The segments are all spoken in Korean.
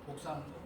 복사하는 거.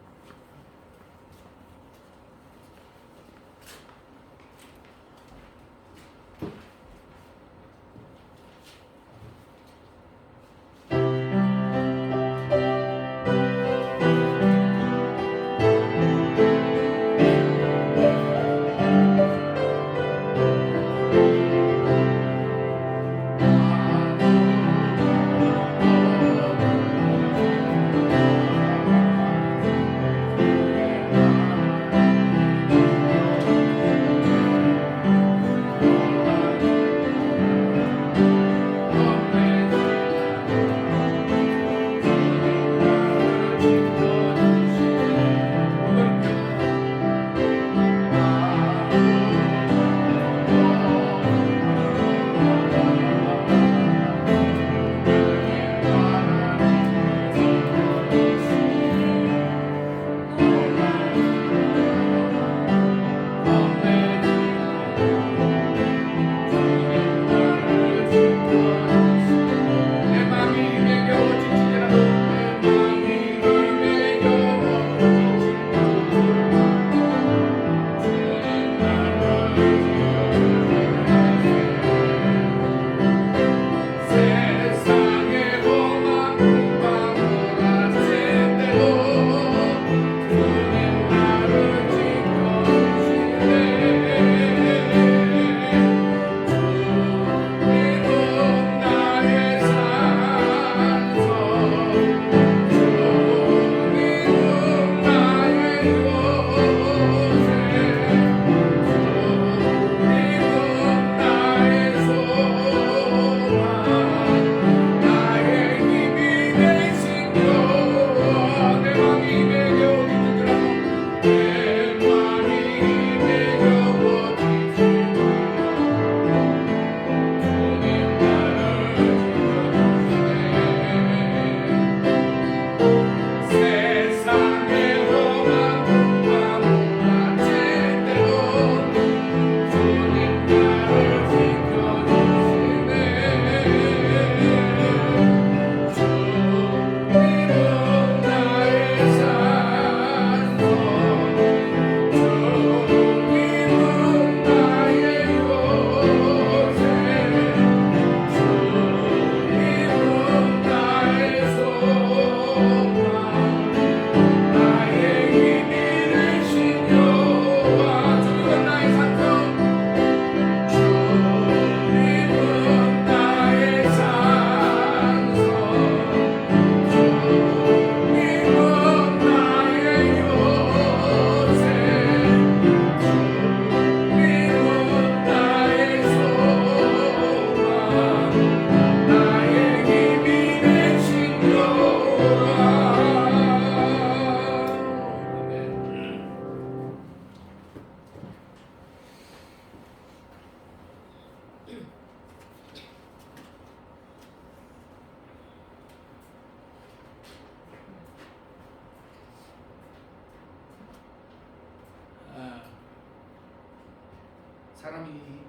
사람이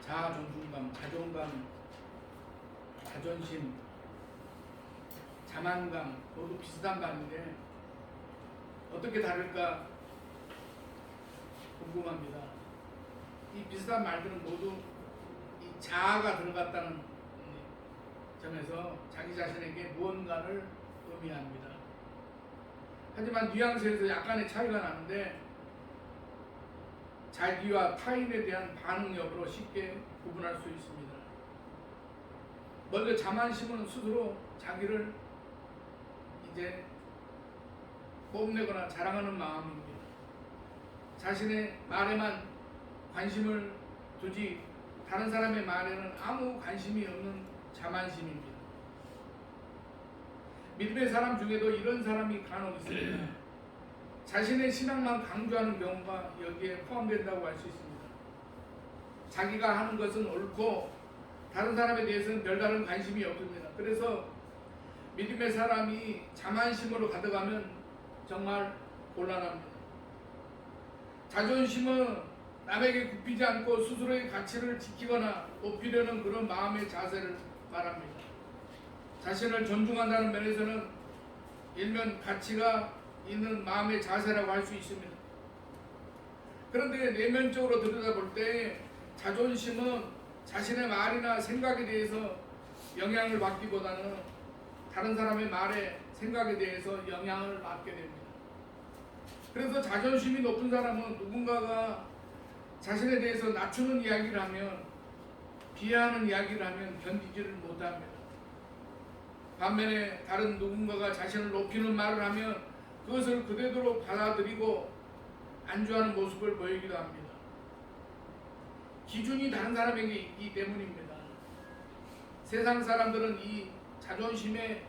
자아 존중감, 자존감, 자존심, 자만감 모두 비슷한 감인데 어떻게 다를까 궁금합니다. 이 비슷한 말들은 모두 이 자아가 들어갔다는 점에서 자기 자신에게 무언가를 의미합니다. 하지만 뉘앙스에서 약간의 차이가 나는데 자기와 타인에 대한 반응 여부로 쉽게 구분할 수 있습니다. 먼저 자만심은 스스로 자기를 이제 뽐내거나 자랑하는 마음입니다. 자신의 말에만 관심을 두지 다른 사람의 말에는 아무 관심이 없는 자만심입니다. 믿음의 사람 중에도 이런 사람이 간혹 있습니다. 자신의 신앙만 강조하는 경우가 여기에 포함된다고 할 수 있습니다. 자기가 하는 것은 옳고 다른 사람에 대해서는 별다른 관심이 없습니다. 그래서 믿음의 사람이 자만심으로 가득하면 정말 곤란합니다. 자존심은 남에게 굽히지 않고 스스로의 가치를 지키거나 높이려는 그런 마음의 자세를 말합니다. 자신을 존중한다는 면에서는 일면 가치가 있는 마음의 자세라고 할 수 있습니다. 그런데 내면적으로 들여다볼 때 자존심은 자신의 말이나 생각에 대해서 영향을 받기보다는 다른 사람의 말에 생각에 대해서 영향을 받게 됩니다. 그래서 자존심이 높은 사람은 누군가가 자신에 대해서 낮추는 이야기를 하면, 비하하는 이야기를 하면 견디지를 못합니다. 반면에 다른 누군가가 자신을 높이는 말을 하면 그것을 그대로 받아들이고 안주하는 모습을 보이기도 합니다. 기준이 다른 사람에게 있기 때문입니다. 세상 사람들은 이 자존심에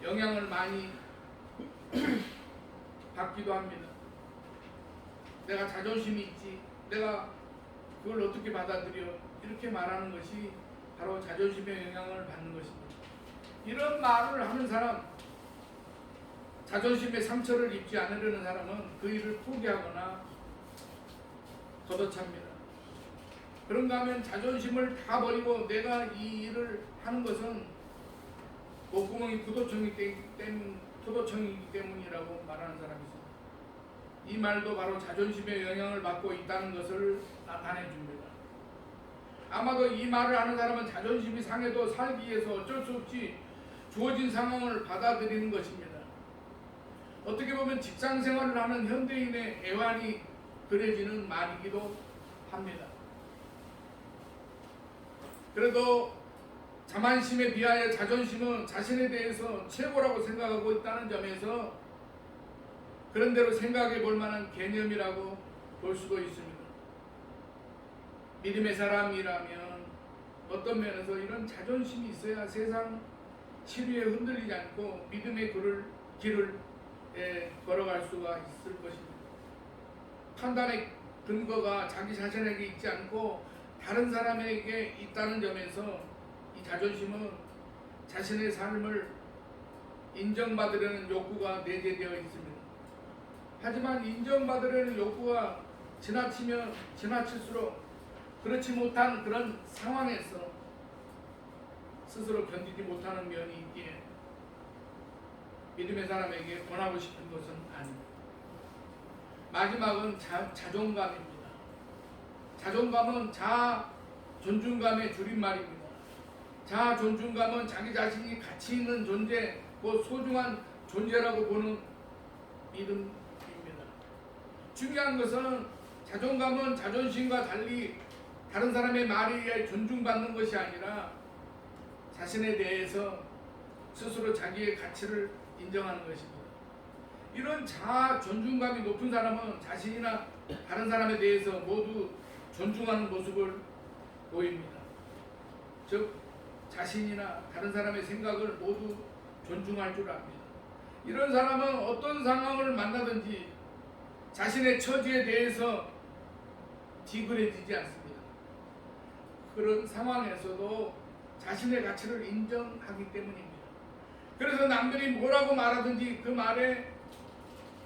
영향을 많이 받기도 합니다. 내가 자존심이 있지, 내가 그걸 어떻게 받아들여, 이렇게 말하는 것이 바로 자존심에 영향을 받는 것입니다. 이런 말을 하는 사람, 자존심에 상처를 입지 않으려는 사람은 그 일을 포기하거나 걷어찹니다. 그런가 하면 자존심을 다 버리고 내가 이 일을 하는 것은 목구멍이 포도청이기 때문이라고 말하는 사람이 있습니다. 이 말도 바로 자존심에 영향을 받고 있다는 것을 나타내 줍니다. 아마도 이 말을 하는 사람은 자존심이 상해도 살기 위해서 어쩔 수 없이 주어진 상황을 받아들이는 것입니다. 어떻게 보면 직장 생활을 하는 현대인의 애환이 그려지는 말이기도 합니다. 그래도 자만심에 비하여 자존심은 자신에 대해서 최고라고 생각하고 있다는 점에서 그런대로 생각해 볼 만한 개념이라고 볼 수도 있습니다. 믿음의 사람이라면 어떤 면에서 이런 자존심이 있어야 세상 치료에 흔들리지 않고 믿음의 길을 걸어갈 수가 있을 것입니다. 판단의 근거가 자기 자신에게 있지 않고 다른 사람에게 있다는 점에서 이 자존심은 자신의 삶을 인정받으려는 욕구가 내재되어 있습니다. 하지만 인정받으려는 욕구가 지나치면 지나칠수록 그렇지 못한 그런 상황에서 스스로 견디지 못하는 면이 있기에 믿음의 사람에게 권하고 싶은 것은 아닙니다. 마지막은 자존감입니다. 자존감은 자아 존중감의 줄임말입니다. 자아 존중감은 자기 자신이 가치 있는 존재, 곧 소중한 존재라고 보는 믿음입니다. 중요한 것은 자존감은 자존심과 달리 다른 사람의 말에 의해 존중받는 것이 아니라 자신에 대해서 스스로 자기의 가치를 인정하는 것입니다. 이런 자아 존중감이 높은 사람은 자신이나 다른 사람에 대해서 모두 존중하는 모습을 보입니다. 즉 자신이나 다른 사람의 생각을 모두 존중할 줄 압니다. 이런 사람은 어떤 상황을 만나든지 자신의 처지에 대해서 디그레지지 않습니다. 그런 상황에서도 자신의 가치를 인정하기 때문입니다. 그래서 남들이 뭐라고 말하든지 그 말에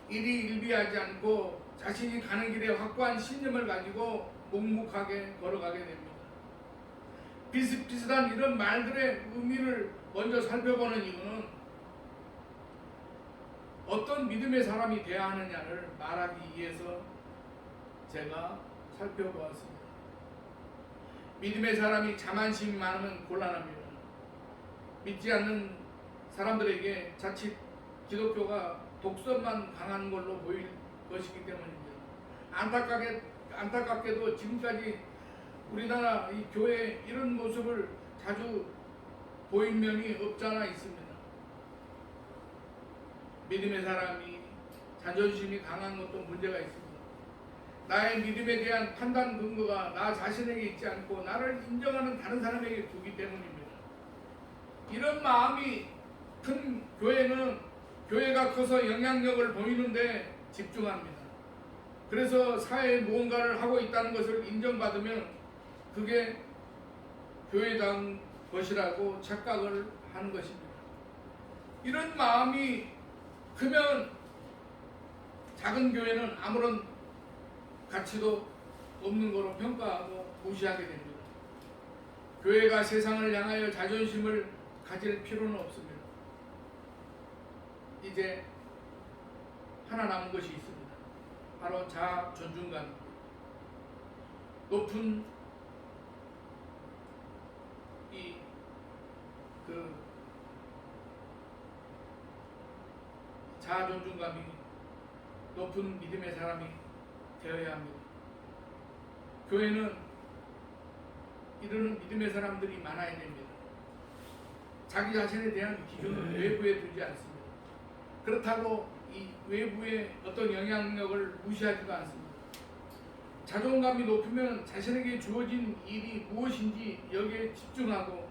일희일비하지 않고 자신이 가는 길에 확고한 신념을 가지고 묵묵하게 걸어가게 됩니다. 비슷비슷한 이런 말들의 의미를 먼저 살펴보는 이유는 어떤 믿음의 사람이 되어야 하느냐를 말하기 위해서 제가 살펴보았습니다. 믿음의 사람이 자만심이 많으면 곤란합니다. 믿지 않는 사람들에게 자칫 기독교가 독선만 강한 걸로 보일 것이기 때문입니다. 안타깝게도 지금까지 우리나라 이 교회 이런 모습을 자주 보인 면이 없잖아 있습니다. 믿음의 사람이 자존심이 강한 것도 문제가 있습니다. 나의 믿음에 대한 판단 근거가 나 자신에게 있지 않고 나를 인정하는 다른 사람에게 두기 때문입니다. 이런 마음이 큰 교회는 교회가 커서 영향력을 보이는데 집중합니다. 그래서 사회에 무언가를 하고 있다는 것을 인정받으면 그게 교회다운 것이라고 착각을 하는 것입니다. 이런 마음이 크면 작은 교회는 아무런 가치도 없는 거로 평가하고 무시하게 됩니다. 교회가 세상을 향하여 자존심을 가질 필요는 없습니다. 이제 하나 남은 것이 있습니다. 바로 자아 존중감. 높은 자아 존중감이 높은 믿음의 사람이 되어야 합니다. 교회는 이르는 믿음의 사람들이 많아야 됩니다. 자기 자신에 대한 기준을 외부에 두지 않습니다. 그렇다고 이 외부의 어떤 영향력을 무시하지도 않습니다. 자존감이 높으면 자신에게 주어진 일이 무엇인지 여기에 집중하고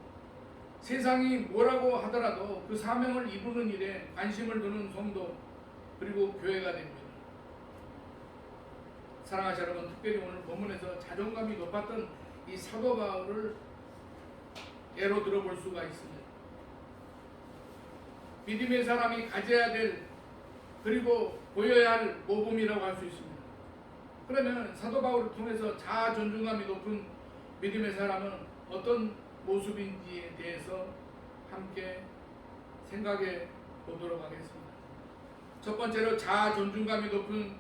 세상이 뭐라고 하더라도 그 사명을 이루는 일에 관심을 두는 성도 그리고 교회가 됩니다. 사랑하시는 여러분, 특별히 오늘 본문에서 자존감이 높았던 이 사도 바울을 예로 들어볼 수가 있습니다. 믿음의 사람이 가져야 될 그리고 보여야 할 모범이라고 할 수 있습니다. 그러면 사도 바울을 통해서 자아 존중감이 높은 믿음의 사람은 어떤 모습인지에 대해서 함께 생각해 보도록 하겠습니다. 첫 번째로 자아 존중감이 높은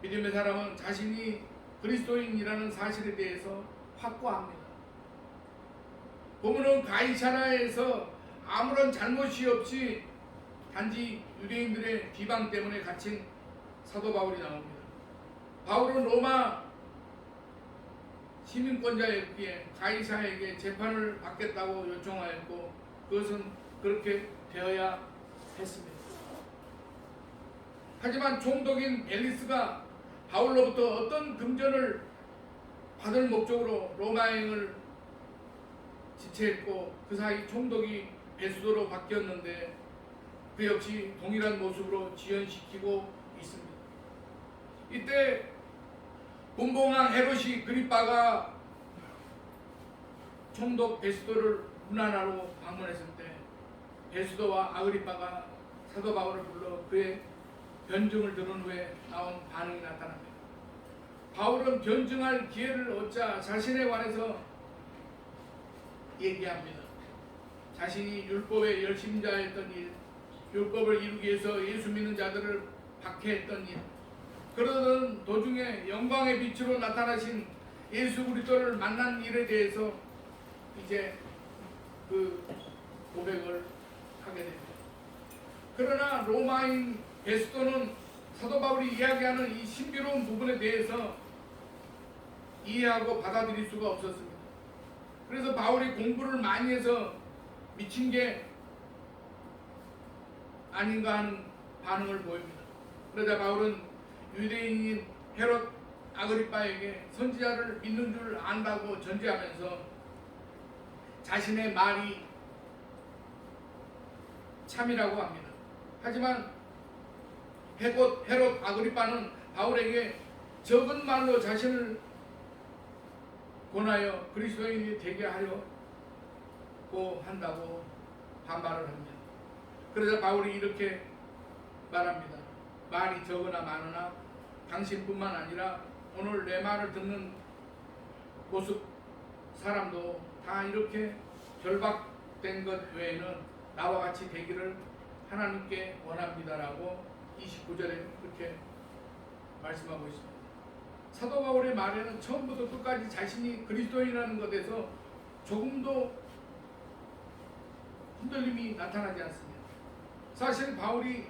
믿음의 사람은 자신이 그리스도인이라는 사실에 대해서 확고합니다. 본문은 가이사라에서 아무런 잘못이 없이 단지 유대인들의 비방 때문에 갇힌 사도 바울이 나옵니다. 바울은 로마 시민권자였기에 가이사에게 재판을 받겠다고 요청하였고 그것은 그렇게 되어야 했습니다. 하지만 총독인 벨리스가 바울로부터 어떤 금전을 받을 목적으로 로마행을 지체했고 그 사이 총독이 베스도로 바뀌었는데 그 역시 동일한 모습으로 지연시키고 있습니다. 이때 분봉왕 헤롯이 그리빠가 총독 베스도를 문안하러 방문했을 때 베스도와 아그리빠가 사도 바울을 불러 그의 변증을 들은 후에 나온 반응이 나타납니다. 바울은 변증할 기회를 얻자 자신에 관해서 얘기합니다. 자신이 율법의 열심자였던 일, 율법을 이루기 위해서 예수 믿는 자들을 박해했던 일, 그러던 도중에 영광의 빛으로 나타나신 예수 그리스도를 만난 일에 대해서 이제 그 고백을 하게 됩니다. 그러나 로마인 베스도는 사도 바울이 이야기하는 이 신비로운 부분에 대해서 이해하고 받아들일 수가 없었습니다. 그래서 바울이 공부를 많이 해서 미친 게 아닌가 하는 반응을 보입니다. 그러자 바울은 유대인인 헤롯 아그리빠에게 선지자를 믿는 줄 안다고 전제하면서 자신의 말이 참이라고 합니다. 하지만 헤롯 아그리빠는 바울에게 적은 말로 자신을 권하여 그리스도인이 되게 하려고 한다고 반발을 합니다. 그러자 바울이 이렇게 말합니다. 말이 적으나 많으나 당신뿐만 아니라 오늘 내 말을 듣는 모습 사람도 다 이렇게 결박된 것 외에는 나와 같이 되기를 하나님께 원합니다라고 29절에 그렇게 말씀하고 있습니다. 사도 바울의 말에는 처음부터 끝까지 자신이 그리스도인이라는 것에서 조금도 흔들림이 나타나지 않습니다. 사실 바울이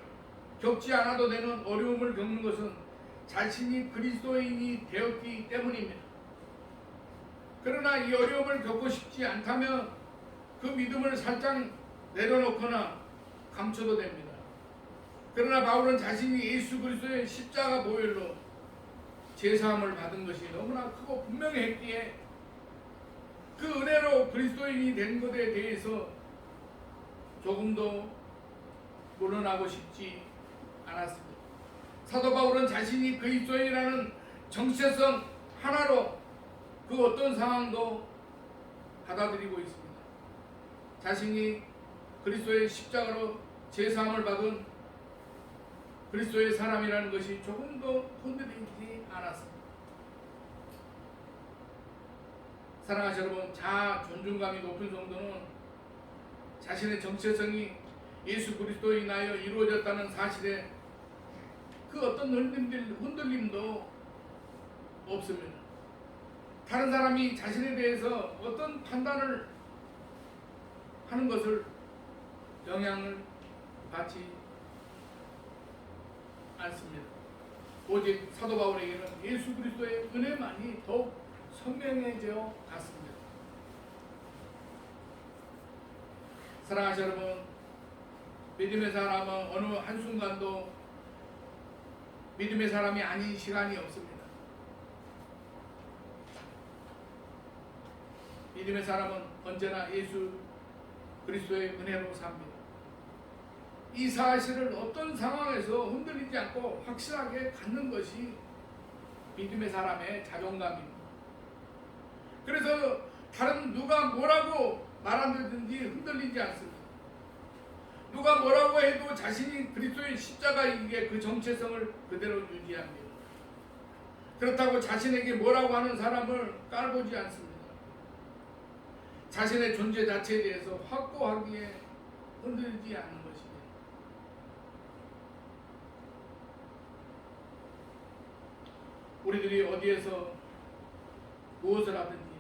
겪지 않아도 되는 어려움을 겪는 것은 자신이 그리스도인이 되었기 때문입니다. 그러나 이 어려움을 겪고 싶지 않다면 그 믿음을 살짝 내려놓거나 감춰도 됩니다. 그러나 바울은 자신이 예수 그리스도의 십자가 보혈로 제사함을 받은 것이 너무나 크고 분명했기에 그 은혜로 그리스도인이 된 것에 대해서 조금도 물러나고 싶지 않았습니다. 사도 바울은 자신이 그리스도인이라는 정체성 하나로 그 어떤 상황도 받아들이고 있습니다. 자신이 그리스도의 십자가로 제사함을 받은 그리스도의 사람이라는 것이 조금도 흔들리지 않았습니다. 사랑하시는 여러분, 자아 존중감이 높은 성도는 자신의 정체성이 예수 그리스도에 인하여 이루어졌다는 사실에 그 어떤 흔들림도 없습니다. 다른 사람이 자신에 대해서 어떤 판단을 하는 것을 영향을 받지 않습니다. 오직 사도 바울에게는 예수 그리스도의 은혜만이 더욱 선명해져 갔습니다. 사랑하시는 여러분, 믿음의 사람은 어느 한순간도 믿음의 사람이 아닌 시간이 없습니다. 믿음의 사람은 언제나 예수 그리스도의 은혜로 삽니다. 이 사실을 어떤 상황에서 흔들리지 않고 확실하게 갖는 것이 믿음의 사람의 자존감입니다. 그래서 다른 누가 뭐라고 말하든지 흔들리지 않습니다. 누가 뭐라고 해도 자신이 그리스도의 십자가이기에 그 정체성을 그대로 유지합니다. 그렇다고 자신에게 뭐라고 하는 사람을 깔보지 않습니다. 자신의 존재 자체에 대해서 확고하게 흔들리지 않는 것입니다. 우리들이 어디에서 무엇을 하든지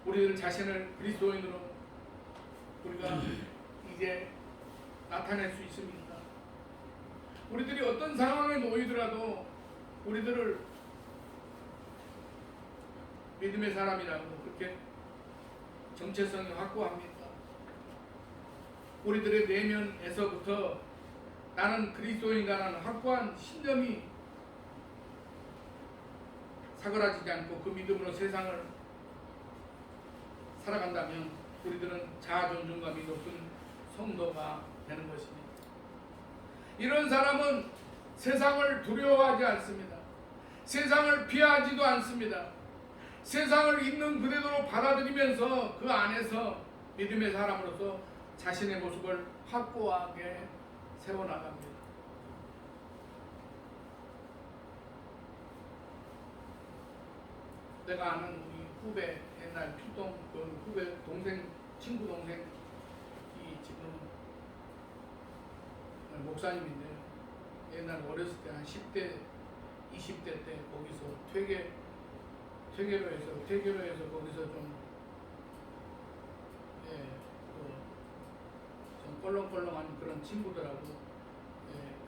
우리들 자신을 그리스도인으로 우리가 이제 나타낼 수 있습니다. 우리들이 어떤 상황에 놓이더라도 우리들을 믿음의 사람이라고 그렇게 정체성이 확고합니다. 우리들의 내면에서부터 나는 그리스도인이라는 확고한 신념이 사그라지지 않고 그 믿음으로 세상을 살아간다면 우리들은 자아 존중감이 높은 성도가 되는 것입니다. 이런 사람은 세상을 두려워하지 않습니다. 세상을 피하지도 않습니다. 세상을 있는 그대로 받아들이면서 그 안에서 믿음의 사람으로서 자신의 모습을 확고하게 세워나갑니다. 내가 아는 우리 후배, 옛날 필동 그 후배 동생, 친구 동생이 지금 목사님인데요. 옛날 어렸을 때 한 10대, 20대 때 거기서 퇴계로 해서 거기서 좀 좀 껄렁껄렁한 그런 친구들하고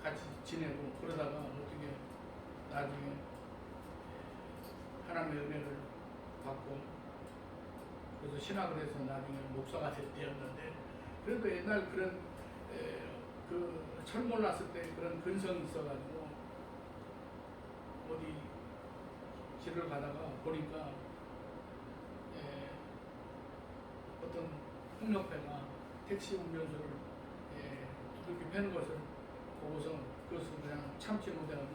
같이 지내고 그러다가 어떻게 나중에 하나님의 은혜를 받고 그래서 신학을 해서 나중에 목사가 되었는데 그래도 옛날 그런 그 철 몰랐을 때 그런 근성이 있어가지고 어디 길을 가다가 보니까 어떤 폭력배가 택시 운전수를 두들겨 패는 것을 보고서 그것을 그냥 참지 못하고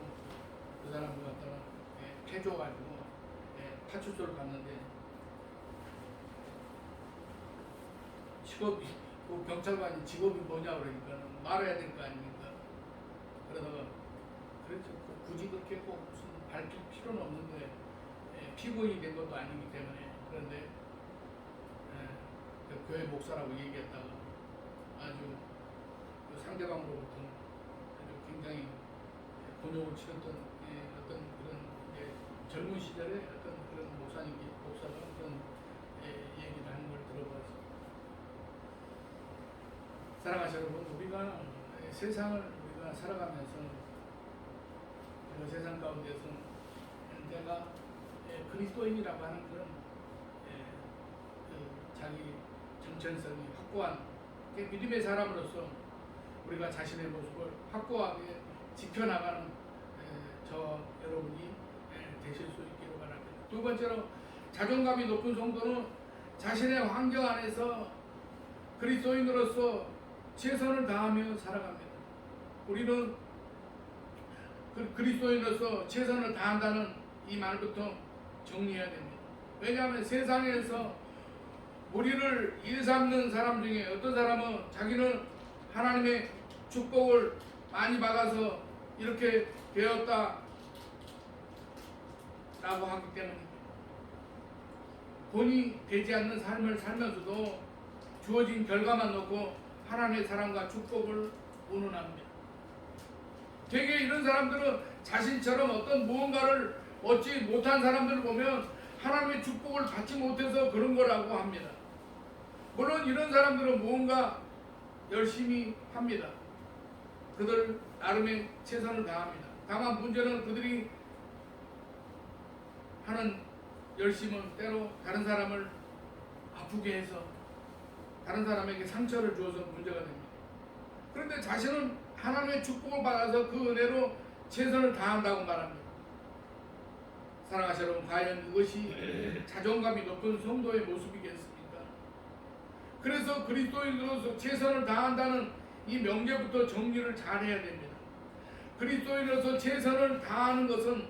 그 사람을 갖다가 패줘가지고 파출소를 갔는데 직업이 그 경찰관이 직업이 뭐냐 그러니까 말해야 될 거 아닙니까? 그러다가 그렇죠. 굳이 그렇게 꼭 무슨 밝힐 필요는 없는데 피고인이 된 것도 아니기 때문에 그런데 그 교회 목사라고 얘기했다가 아주 그 상대방으로부터 아주 굉장히 곤욕을 치렀던 어떤 그런 젊은 시절에 어떤 그런 목사가 그런 얘기를 하는 걸 들어봤습니다. 사랑하시는 여러분, 우리가 세상을 우리가 살아가면서 세상 가운데서 내가 그리스도인이라고 하는 그런 그 자기 정체성이 확고한 믿음의 사람으로서 우리가 자신의 모습을 확고하게 지켜나가는 저 여러분이 되실 수 있기를 바랍니다. 두 번째로 자존감이 높은 성도는 자신의 환경 안에서 그리스도인으로서 최선을 다하며 살아갑니다. 우리는 그리스도인으로서 최선을 다한다는 이 말부터 정리해야 됩니다. 왜냐하면 세상에서 우리를 일삼는 사람 중에 어떤 사람은 자기는 하나님의 축복을 많이 받아서 이렇게 되었다 라고 하기 때문입니다. 본이 되지 않는 삶을 살면서도 주어진 결과만 놓고 하나님의 사랑과 축복을 운운합니다. 되게 이런 사람들은 자신처럼 어떤 무언가를 얻지 못한 사람들을 보면 하나님의 축복을 받지 못해서 그런 거라고 합니다. 물론 이런 사람들은 무언가 열심히 합니다. 그들 나름의 최선을 다합니다. 다만 문제는 그들이 하는 열심은 때로 다른 사람을 아프게 해서 다른 사람에게 상처를 주어서 문제가 됩니다. 그런데 자신은 하나님의 축복을 받아서 그 은혜로 최선을 다한다고 말합니다. 사랑하시는 여러분, 과연 이것이 자존감이 높은 성도의 모습이겠습니까? 그래서 그리스도인으로서 최선을 다한다는 이 명제부터 정리를 잘 해야 됩니다. 그리스도인으로서 최선을 다하는 것은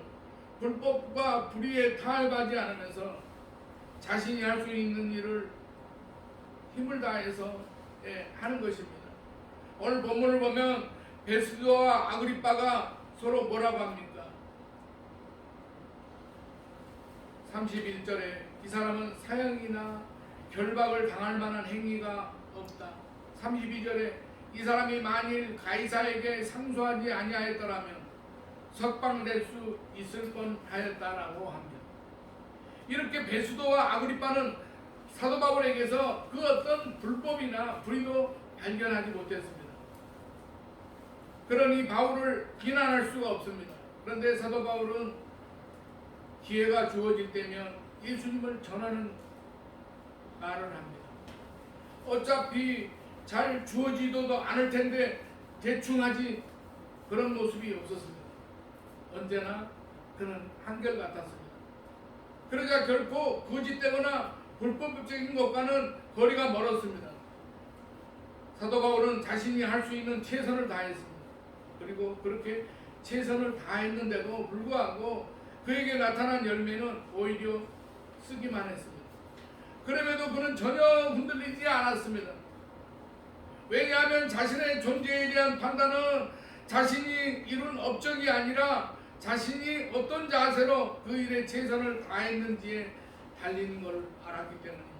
불법과 불의에 타협하지 않으면서 자신이 할 수 있는 일을 힘을 다해서 하는 것입니다. 오늘 본문을 보면 베스도와 아그리빠가 서로 뭐라고 합니까? 31절에 이 사람은 사형이나 결박을 당할 만한 행위가 없다. 32절에 이 사람이 만일 가이사에게 상소하지 아니하였더라면 석방될 수 있을 뻔하였다라고 합니다. 이렇게 베스도와 아그리빠는 사도 바울에게서 그 어떤 불법이나 불의도 발견하지 못했습니다. 그러니 바울을 비난할 수가 없습니다. 그런데 사도 바울은 기회가 주어질 때면 예수님을 전하는 말을 합니다. 어차피 잘 주어지지도 않을 텐데 대충 하지, 그런 모습이 없었습니다. 언제나 그는 한결같았습니다. 그러자 결코 거짓되거나 불법적인 것과는 거리가 멀었습니다. 사도 바울은 자신이 할 수 있는 최선을 다했습니다. 그리고 그렇게 최선을 다했는데도 불구하고 그에게 나타난 열매는 오히려 쓰기만 했습니다. 그럼에도 그는 전혀 흔들리지 않았습니다. 왜냐하면 자신의 존재에 대한 판단은 자신이 이룬 업적이 아니라 자신이 어떤 자세로 그 일에 최선을 다했는지에 달리는 것을 알았기 때문입니다.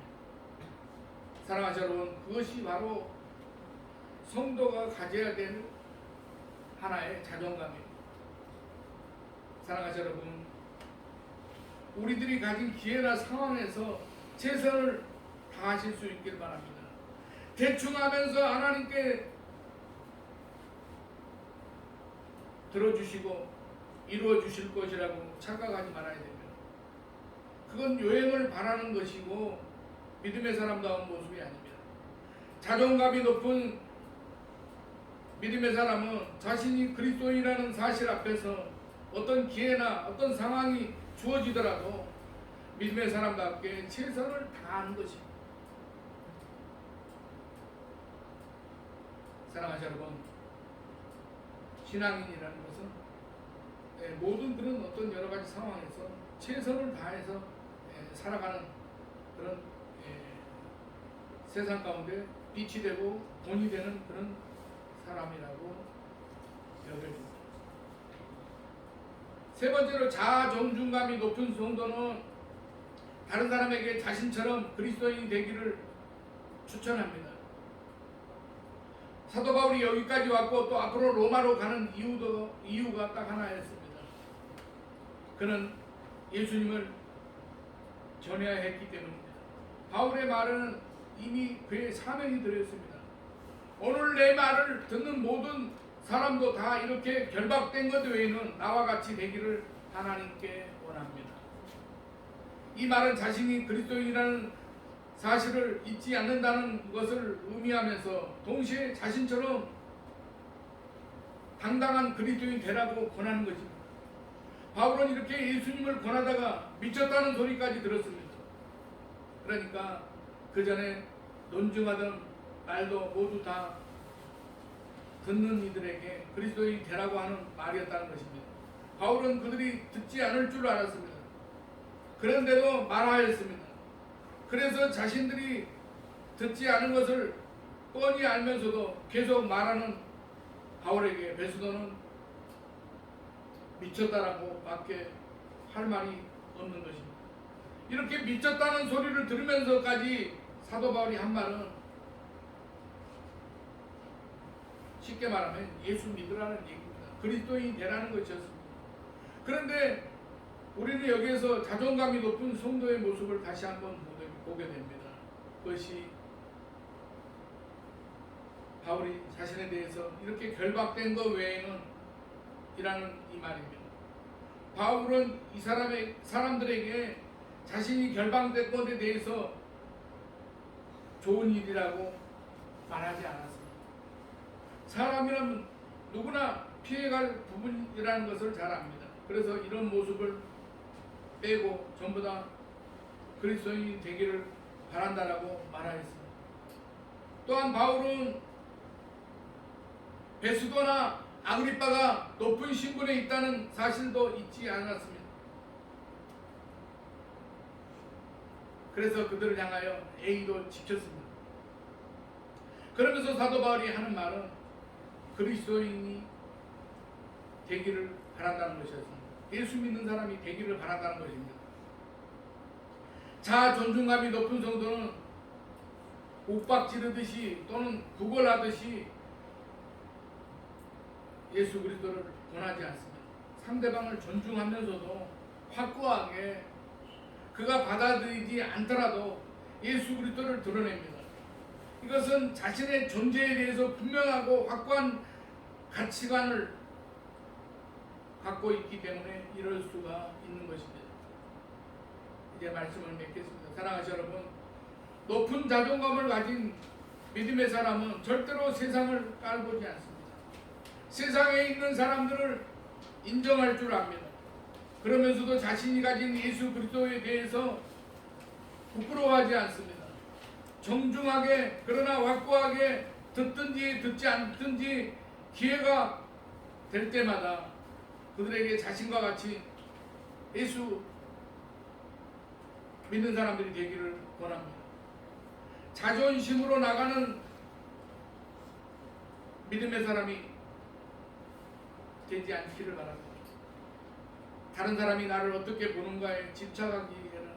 사랑하시는 여러분, 그것이 바로 성도가 가져야 될 하나의 자존감입니다. 사랑하시는 여러분, 우리들이 가진 기회나 상황에서 최선을 다하실 수 있길 바랍니다. 대충 하면서 하나님께 들어주시고 이루어 주실 것이라고 착각하지 말아야 됩니다. 그건 요행을 바라는 것이고 믿음의 사람다운 모습이 아닙니다. 자존감이 높은 믿음의 사람은 자신이 그리스도인이라는 사실 앞에서 어떤 기회나 어떤 상황이 주어지더라도 믿음의 사람답게 최선을 다하는 것입니다. 사랑하시는 여러분, 신앙인이라는 것은 모든 그런 어떤 여러 가지 상황에서 최선을 다해서 살아가는 그런 세상 가운데 빛이 되고 본이 되는 그런 사람이라고 여겨집니다. 세 번째로 자존중감이 높은 성도는 다른 사람에게 자신처럼 그리스도인이 되기를 추천합니다. 사도 바울이 여기까지 왔고 또 앞으로 로마로 가는 이유가 딱 하나였습니다. 그는 예수님을 전해야 했기 때문입니다. 바울의 말은 이미 그의 사명이 되었습니다. 오늘 내 말을 듣는 모든 사람도 다 이렇게 결박된 것 외에는 나와 같이 되기를 하나님께 원합니다. 이 말은 자신이 그리스도인이라는 사실을 잊지 않는다는 것을 의미하면서 동시에 자신처럼 당당한 그리스도인 되라고 권하는 것입니다. 바울은 이렇게 예수님을 권하다가 미쳤다는 소리까지 들었습니다. 그러니까 그 전에 논증하던 말도 모두 다 듣는 이들에게 그리스도인이 되라고 하는 말이었다는 것입니다. 바울은 그들이 듣지 않을 줄 알았습니다. 그런데도 말하였습니다. 그래서 자신들이 듣지 않은 것을 뻔히 알면서도 계속 말하는 바울에게 베스도는 미쳤다라고 밖에 할 말이 없는 것입니다. 이렇게 미쳤다는 소리를 들으면서까지 사도 바울이 한 말은 쉽게 말하면 예수 믿으라는 얘기입니다. 그리스도인이 되라는 것이었습니다. 그런데 우리는 여기에서 자존감이 높은 성도의 모습을 다시 한번 보게 됩니다. 그것이 바울이 자신에 대해서 이렇게 결박된 것 외에는 이라는 이 말입니다. 바울은 이 사람들에게 자신이 결박된 것에 대해서 좋은 일이라고 말하지 않았습니다. 사람이라면 누구나 피해갈 부분이라는 것을 잘 압니다. 그래서 이런 모습을 빼고 전부 다 그리스도인이 되기를 바란다라고 말하였습니다. 또한 바울은 베스도나 아그리빠가 높은 신분에 있다는 사실도 잊지 않았습니다. 그래서 그들을 향하여 애의도 지켰습니다. 그러면서 사도 바울이 하는 말은 그리스도인이 되기를 바란다는 것이었습니다. 예수 믿는 사람이 되기를 바란다는 것입니다. 자아 존중감이 높은 성도는 옥박지르듯이 또는 구걸하듯이 예수 그리스도를 권하지 않습니다. 상대방을 존중하면서도 확고하게 그가 받아들이지 않더라도 예수 그리스도를 드러냅니다. 이것은 자신의 존재에 대해서 분명하고 확고한 가치관을 갖고 있기 때문에 이럴 수가 있는 것입니다. 이제 말씀을 맺겠습니다. 사랑하시는 여러분, 높은 자존감을 가진 믿음의 사람은 절대로 세상을 깔보지 않습니다. 세상에 있는 사람들을 인정할 줄 압니다. 그러면서도 자신이 가진 예수 그리스도에 대해서 부끄러워하지 않습니다. 정중하게 그러나 확고하게 듣든지 듣지 않든지 기회가 될 때마다 그들에게 자신과 같이 예수 믿는 사람들이 되기를 원합니다. 자존심으로 나가는 믿음의 사람이 되지 않기를 바랍니다. 다른 사람이 나를 어떻게 보는가에 집착하기에는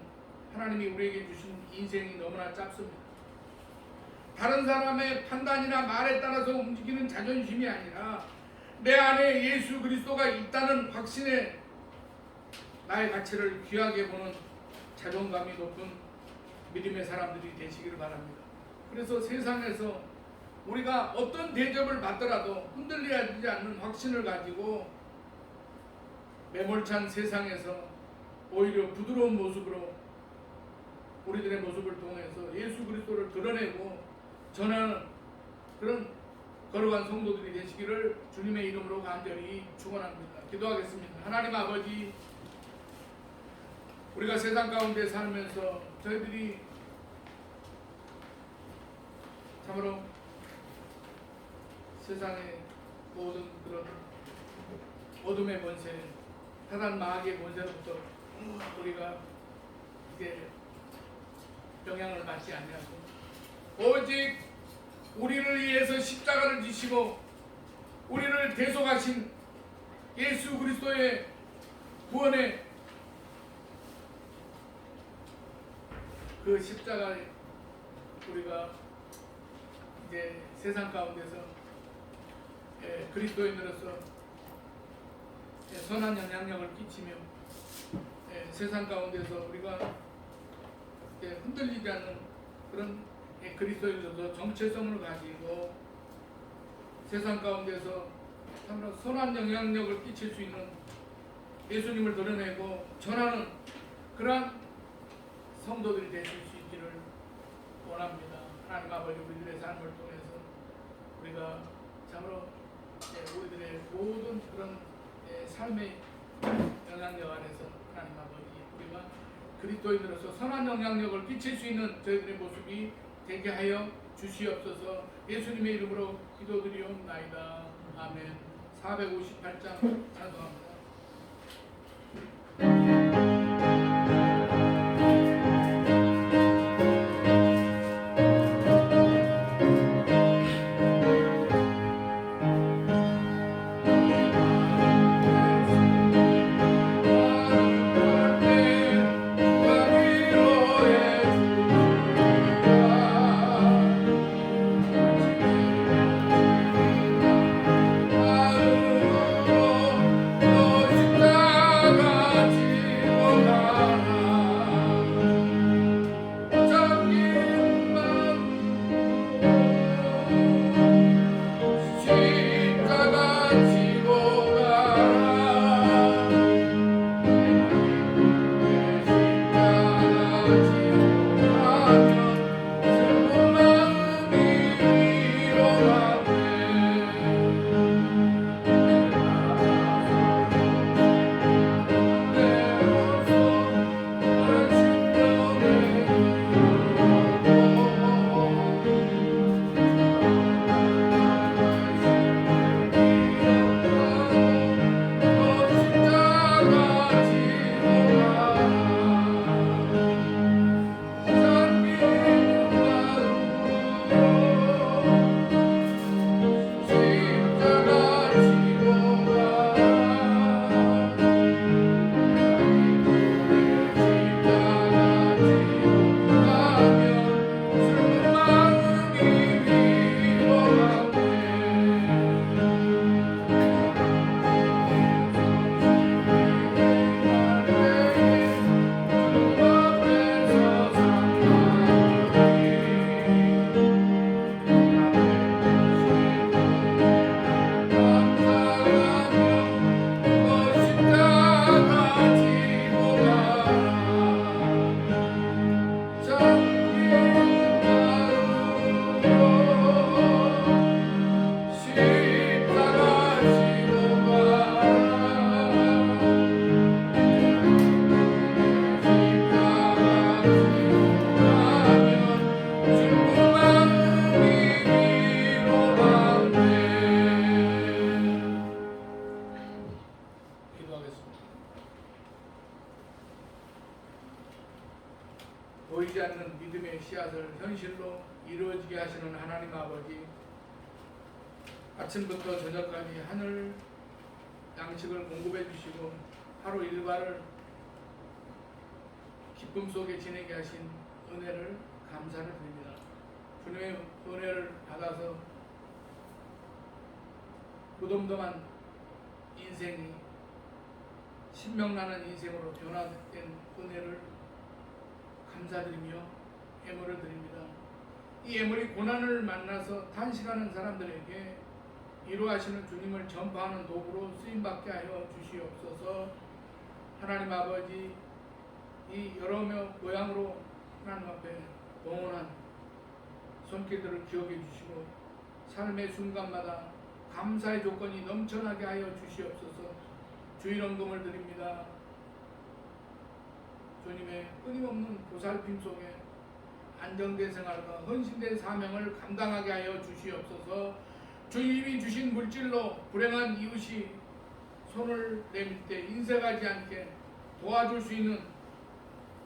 하나님이 우리에게 주신 인생이 너무나 짧습니다. 다른 사람의 판단이나 말에 따라서 움직이는 자존심이 아니라 내 안에 예수 그리스도가 있다는 확신에 나의 가치를 귀하게 보는 자존감이 높은 믿음의 사람들이 되시기를 바랍니다. 그래서 세상에서 우리가 어떤 대접을 받더라도 흔들리지 않는 확신을 가지고 매몰찬 세상에서 오히려 부드러운 모습으로 우리들의 모습을 통해서 예수 그리스도를 드러내고 전하는 그런 거룩한 성도들이 되시기를 주님의 이름으로 간절히 축원합니다. 기도하겠습니다. 하나님 아버지, 우리가 세상 가운데 살면서 저희들이 참으로 세상의 모든 그런 어둠의 권세, 사단 마귀의 권세로부터 우리가 이제 영향을 받지 아니하고 오직 우리를 위해서 십자가를 지시고 우리를 대속하신 예수 그리스도의 구원의 그 십자가에 우리가 이제 세상 가운데서 그리스도인으로서 선한 영향력을 끼치며 세상 가운데서 우리가 흔들리지 않는 그런 그리스도인으로서 정체성을 가지고 세상 가운데서 참으로 선한 영향력을 끼칠 수 있는 예수님을 드러내고 전하는 그러한 성도들이 되실 수 있기를 원합니다. 하나님 아버지, 우리들의 삶을 통해서 우리가 참으로 우리들의 모든 그런 삶의 영향력 안에서 하나님 아버지, 우리가 그리스도인으로서 선한 영향력을 끼칠 수 있는 저희들의 모습이 되게 하여 주시옵소서. 예수님의 이름으로 기도드리옵나이다. 아멘. 458장 찬송합니다. 보이지 않는 믿음의 씨앗을 현실로 이루어지게 하시는 하나님 아버지, 아침부터 저녁까지 하늘 양식을 공급해 주시고 하루 일과를 기쁨 속에 지내게 하신 은혜를 감사를 드립니다. 주님의 은혜를 받아서 무덤덤한 인생이 신명나는 인생으로 변화된 은혜를 감사드리며 애물을 드립니다. 이 애물이 고난을 만나서 탄식하는 사람들에게 이루하시는 주님을 전파하는 도구로 쓰임받게 하여 주시옵소서. 하나님 아버지, 이 여러 모양으로 하나님 앞에 영원한 손길들을 기억해 주시고 삶의 순간마다 감사의 조건이 넘쳐나게 하여 주시옵소서. 주일헌금을 드립니다. 주님의 끊임없는 보살핌 속에 안정된 생활과 헌신된 사명을 감당하게 하여 주시옵소서. 주님이 주신 물질로 불행한 이웃이 손을 내밀 때 인색하지 않게 도와줄 수 있는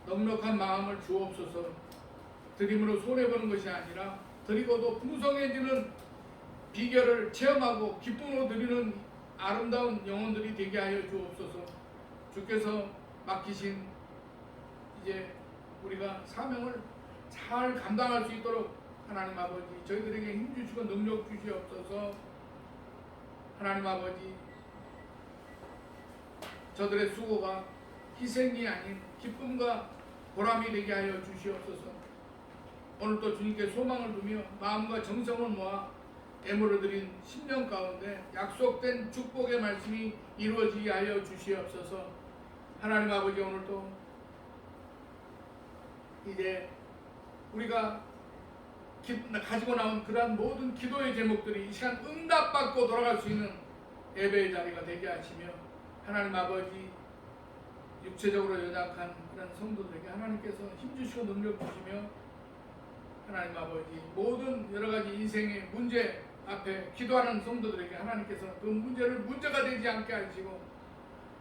넉넉한 마음을 주옵소서. 드림으로 손해보는 것이 아니라 드리고도 풍성해지는 비결을 체험하고 기쁨으로 드리는 아름다운 영혼들이 되게 하여 주옵소서. 주께서 맡기신 이제 우리가 사명을 잘 감당할 수 있도록 하나님 아버지 저희들에게 힘주시고 능력 주시옵소서. 하나님 아버지, 저들의 수고가 희생이 아닌 기쁨과 보람이 되게 하여 주시옵소서. 오늘도 주님께 소망을 두며 마음과 정성을 모아 애물을 드린 10년 가운데 약속된 축복의 말씀이 이루어지게 하여 주시옵소서. 하나님 아버지, 오늘도 이제 우리가 가지고 나온 그러한 모든 기도의 제목들이 이 시간 응답받고 돌아갈 수 있는 예배의 자리가 되게 하시며, 하나님 아버지, 육체적으로 연약한 그런 성도들에게 하나님께서 힘주시고 능력 주시며, 하나님 아버지, 모든 여러가지 인생의 문제 앞에 기도하는 성도들에게 하나님께서 그 문제를 문제가 되지 않게 하시고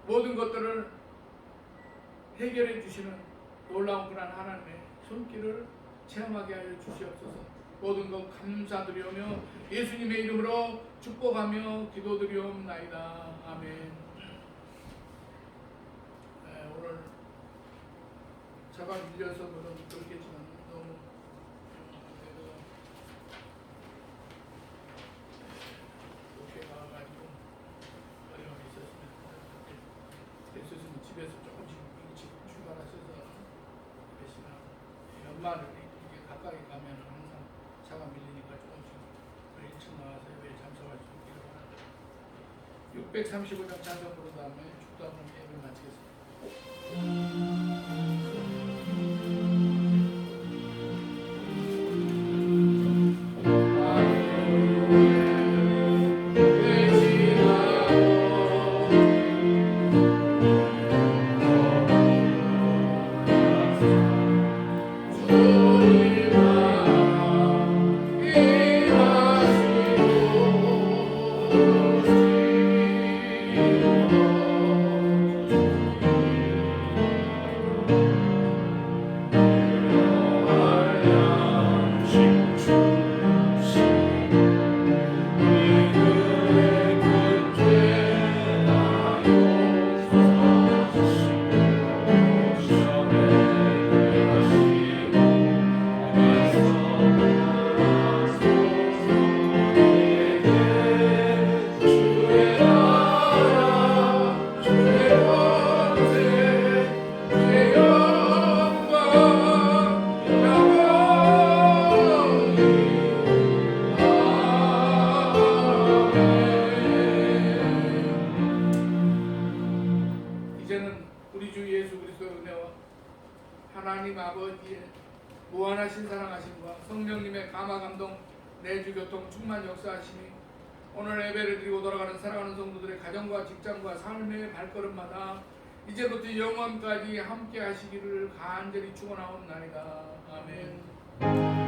모든 것들을 해결해 주시는 놀라운 그런 하나님의 손길을 체험하게 하여 주시옵소서. 모든 것 감사드리오며 예수님의 이름으로 축복하며 기도드리옵나이다. 아멘. 오늘 차가 밀려서 물론 그렇겠지만 너무 높게 가가지고 어려움이 있었습니다. 예수님 집에서 조금씩 일찍 출발하셔서 계시나 연말을 이렇게 가까이 가면 항상 차가 밀리니까 조금씩 일찍 나와서 예배에 참석할 수 있기를 바랍니다. 635장 찬송 부른 다음에 축도하는 예배 마치겠습니다. 하나님 아버지의 무한하신 사랑하심과 성령님의 감화 감동 내주 교통 충만 역사하심이 오늘 예배를 드리고 돌아가는 사랑하는 성도들의 가정과 직장과 삶의 발걸음마다 이제부터 영원까지 함께 하시기를 간절히 축원하옵나이다. 아멘.